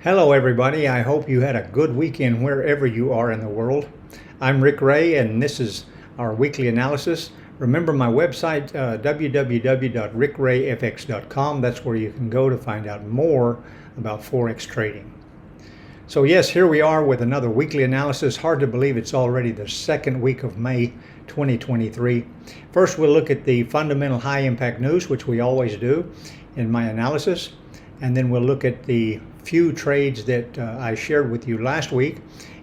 Hello everybody, I hope you had a good weekend wherever you are in the world. I'm Rick Ray and this is our weekly analysis. Remember my website, www.rickrayfx.com. That's where you can go to find out more about Forex trading. So yes, here we are with another weekly analysis. Hard to believe it's already the second week of May 2023. First we'll look at the fundamental high impact news, which we always do in my analysis. And then we'll look at the few trades that I shared with you last week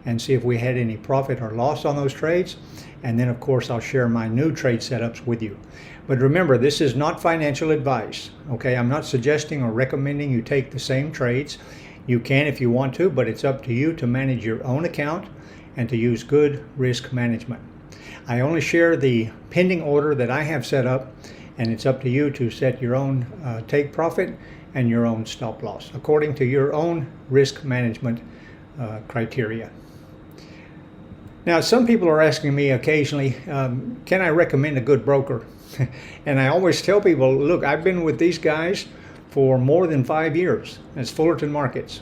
and see if we had any profit or loss on those trades. And then of course I'll share my new trade setups with you. But remember, this is not financial advice. Okay, I'm not suggesting or recommending you take the same trades. You can if you want to, but it's up to you to manage your own account and to use good risk management. I only share the pending order that I have set up, and it's up to you to set your own take profit and your own stop loss according to your own risk management criteria. Now, some people are asking me occasionally, can I recommend a good broker? And I always tell people, look, I've been with these guys for more than 5 years. It's Fullerton Markets.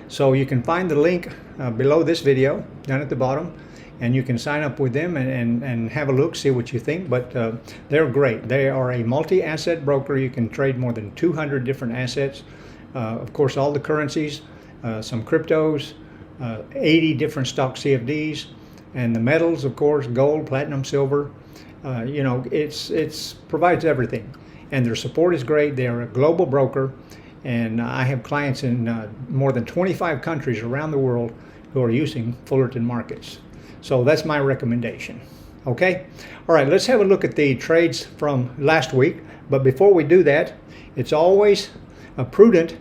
So you can find the link below this video down at the bottom, and you can sign up with them and have a look, see what you think. But they're great. They are a multi-asset broker. You can trade more than 200 different assets. Of course, all the currencies, some cryptos, 80 different stock CFDs, and the metals, of course, gold, platinum, silver. It's provides everything. And their support is great. They are a global broker. And I have clients in more than 25 countries around the world who are using Fullerton Markets. So that's my recommendation. Okay? All right, let's have a look at the trades from last week. But before we do that, it's always prudent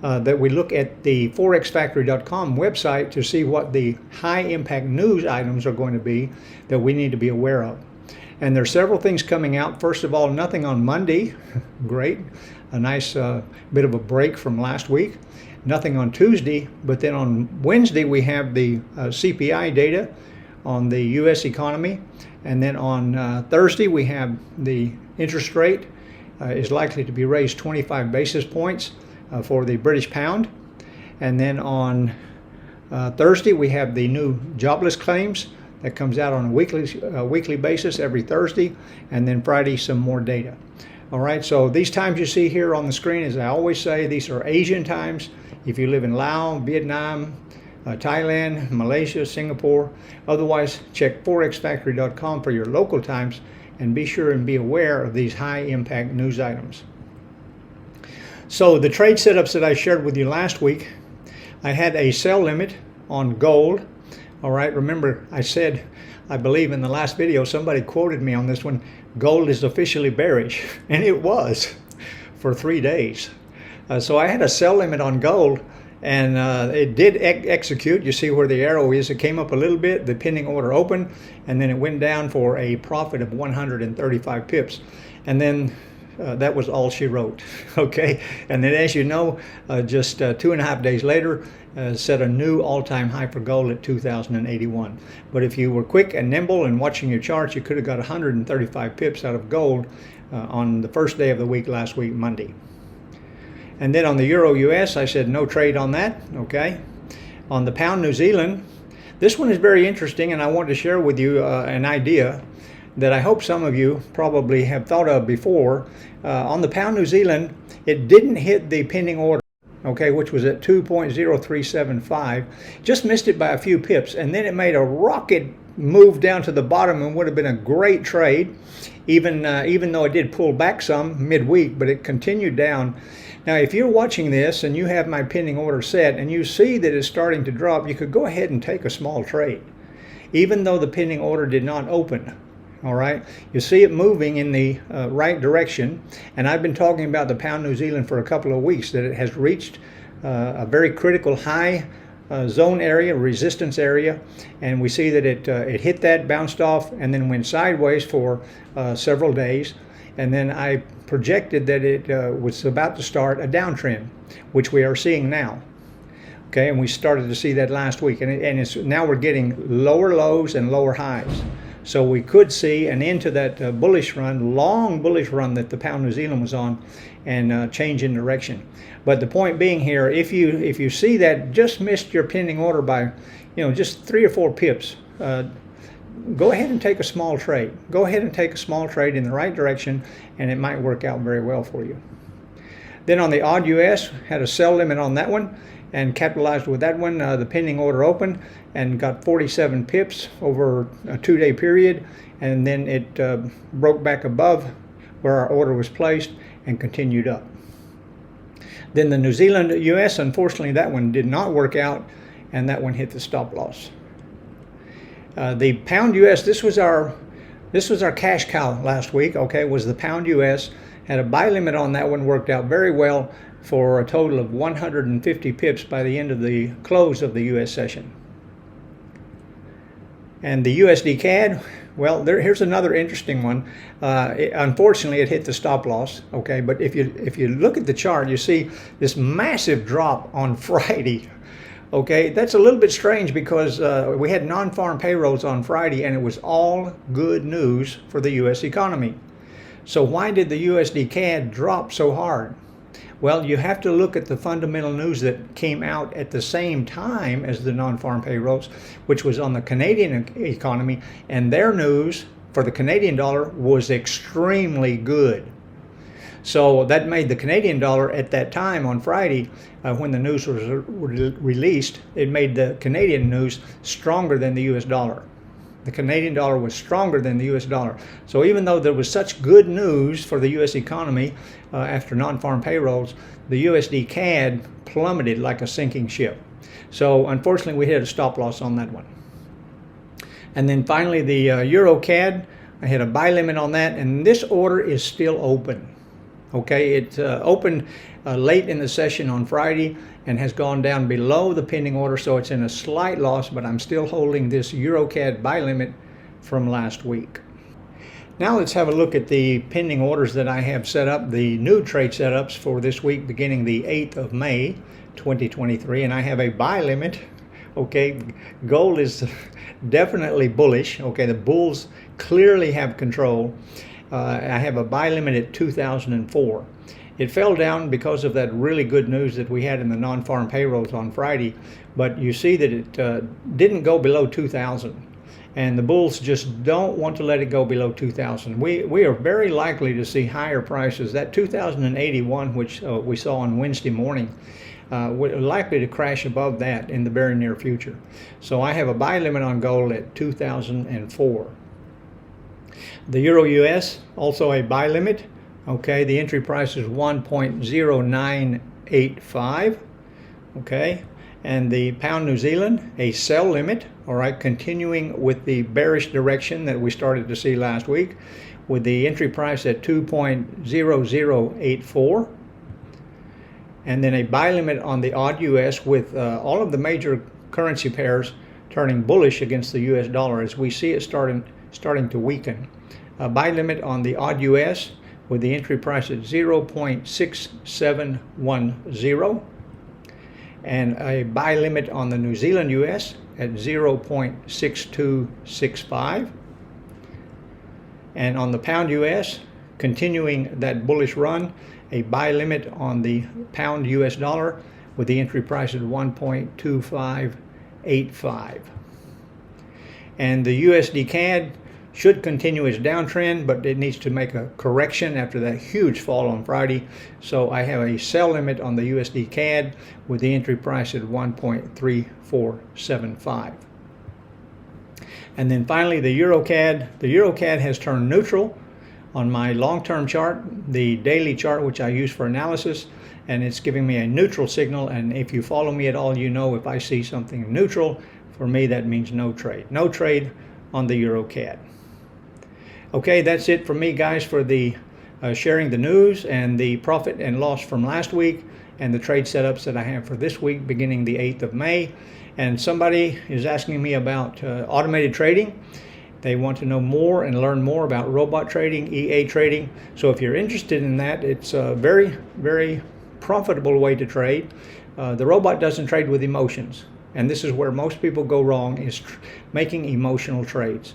that we look at the forexfactory.com website to see what the high impact news items are going to be that we need to be aware of. And there's several things coming out. First of all, nothing on Monday. Great. A nice bit of a break from last week. Nothing on Tuesday, but then on Wednesday we have the CPI data on the U.S. economy, and then on Thursday we have the interest rate is likely to be raised 25 basis points for the British pound, and then on Thursday we have the new jobless claims that comes out on a weekly basis every Thursday, and then Friday some more data. All right, so these times you see here on the screen, as I always say, these are Asian times. If you live in Laos, Vietnam, Thailand, Malaysia, Singapore, otherwise check forexfactory.com for your local times and be sure and be aware of these high impact news items. So the trade setups that I shared with you last week, I had a sell limit on gold. All right, remember I said, I believe in the last video, somebody quoted me on this one, gold is officially bearish, and it was for 3 days. So I had a sell limit on gold, and it did execute. You see where the arrow is. It came up a little bit, the pending order opened, and then it went down for a profit of 135 pips. And then that was all she wrote. Okay, and then as you know, just 2.5 days later, set a new all-time high for gold at 2,081. But if you were quick and nimble and watching your charts, you could have got 135 pips out of gold on the first day of the week last week, Monday. And then on the Euro US, I said no trade on that. Okay. On the Pound New Zealand, this one is very interesting, and I want to share with you an idea that I hope some of you probably have thought of before. On the Pound New Zealand, it didn't hit the pending order, okay, which was at 2.0375, just missed it by a few pips, and then it made a rocket move down to the bottom and would have been a great trade, even though it did pull back some midweek, but it continued down. Now, if you're watching this and you have my pending order set and you see that it's starting to drop, you could go ahead and take a small trade, even though the pending order did not open. All right, you see it moving in the right direction, and I've been talking about the Pound New Zealand for a couple of weeks, that it has reached a very critical high zone area, resistance area, and we see that it hit that, bounced off, and then went sideways for several days, and then I projected that it was about to start a downtrend, which we are seeing now. Okay, and we started to see that last week, and now we're getting lower lows and lower highs. So we could see an end to that bullish run, long bullish run that the pound New Zealand was on, and change in direction. But the point being here, if you see that just missed your pending order by, just 3 or 4 pips, go ahead and take a small trade. Go ahead and take a small trade in the right direction, and it might work out very well for you. Then on the odd US, had a sell limit on that one and capitalized with that one. The pending order opened and got 47 pips over a 2-day period, and then it broke back above where our order was placed and continued up. Then the New Zealand US, unfortunately that one did not work out, and that one hit the stop loss. The pound US, this was our cash cow last week, okay, was the pound US. Had a buy limit on that one, worked out very well for a total of 150 pips by the end of the close of the US session. And the USD CAD, well, here's another interesting one. Unfortunately, it hit the stop loss, okay, but if you look at the chart, you see this massive drop on Friday. Okay, that's a little bit strange because we had non-farm payrolls on Friday, and it was all good news for the U.S. economy. So why did the USD CAD drop so hard? Well, you have to look at the fundamental news that came out at the same time as the non-farm payrolls, which was on the Canadian economy, and their news for the Canadian dollar was extremely good. So that made the Canadian dollar at that time on Friday, when the news was released, it made the Canadian news stronger than the US dollar. The Canadian dollar was stronger than the US dollar. So even though there was such good news for the US economy after non-farm payrolls, the USD CAD plummeted like a sinking ship. So unfortunately we hit a stop loss on that one. And then finally the Euro CAD, I had a buy limit on that, and this order is still open. Okay, it opened late in the session on Friday and has gone down below the pending order, so it's in a slight loss, but I'm still holding this EuroCAD buy limit from last week. Now let's have a look at the pending orders that I have set up, the new trade setups for this week beginning the 8th of May 2023, and I have a buy limit. Okay, gold is definitely bullish. Okay, the bulls clearly have control. I have a buy limit at 2004. It fell down because of that really good news that we had in the non-farm payrolls on Friday, but you see that it didn't go below 2000, and the bulls just don't want to let it go below 2000. We are very likely to see higher prices. That 2081, which we saw on Wednesday morning, we're likely to crash above that in the very near future. So I have a buy limit on gold at 2004. The Euro US, also a buy limit. Okay, the entry price is 1.0985. Okay, and the pound New Zealand, a sell limit. All right, continuing with the bearish direction that we started to see last week, with the entry price at 2.0084. And then a buy limit on the odd US, with all of the major currency pairs turning bullish against the US dollar as we see it starting to weaken. A buy limit on the odd US with the entry price at 0.6710, and a buy limit on the New Zealand US at 0.6265, and on the pound US, continuing that bullish run, a buy limit on the pound US dollar with the entry price at 1.2585. And the USD CAD should continue its downtrend, but it needs to make a correction after that huge fall on Friday. So I have a sell limit on the USD CAD with the entry price at 1.3475. And then finally the Euro CAD. The Euro CAD has turned neutral on my long-term chart, the daily chart which I use for analysis, and it's giving me a neutral signal. And if you follow me at all, you know if I see something neutral, for me that means no trade. No trade on the Euro CAD. Okay, that's it for me, guys, for the sharing the news and the profit and loss from last week and the trade setups that I have for this week beginning the 8th of May. And somebody is asking me about automated trading. They want to know more and learn more about robot trading, EA trading. So if you're interested in that, it's a very, very profitable way to trade. The robot doesn't trade with emotions. And this is where most people go wrong, is making emotional trades.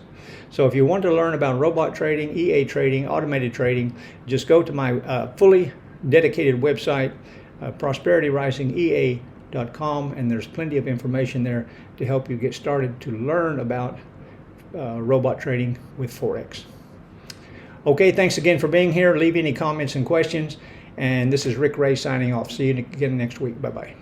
So if you want to learn about robot trading, EA trading, automated trading, just go to my fully dedicated website, prosperityrisingea.com, and there's plenty of information there to help you get started to learn about robot trading with Forex. Okay, thanks again for being here. Leave any comments and questions. And this is Rick Ray signing off. See you again next week. Bye-bye.